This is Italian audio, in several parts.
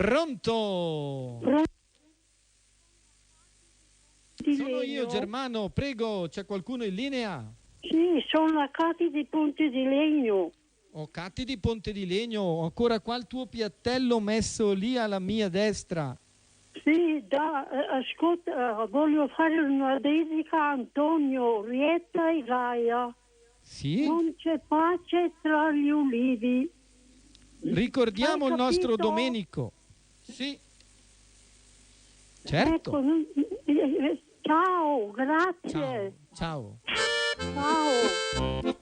Pronto? Sono io, Germano, prego, c'è qualcuno in linea? Sì, sono a Cati di Ponte di Legno. Oh, Cati di Ponte di Legno, ho ancora qua il tuo piattello messo lì alla mia destra. Sì, ascolta, voglio fare una dedica a Antonio, Rietta e Gaia. Sì? Non c'è pace tra gli ulivi. Ricordiamo Hai il nostro capito? Domenico. Sì. Certo. Ecco, ciao, grazie. Ciao. Ciao.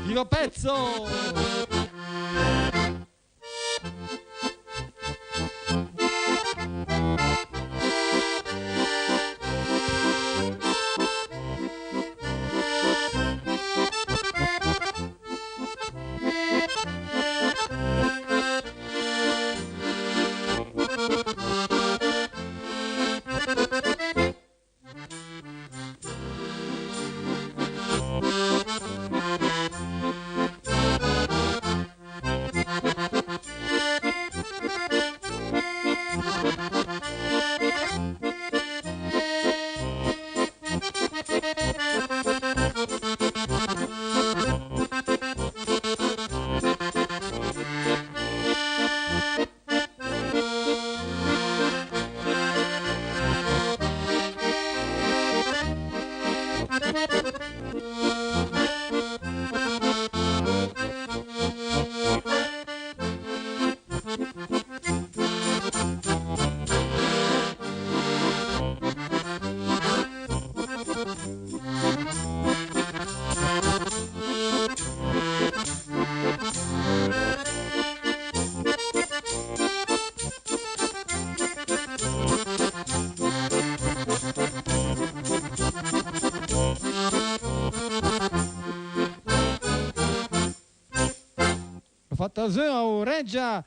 Viva pezzo! Fatta Reggia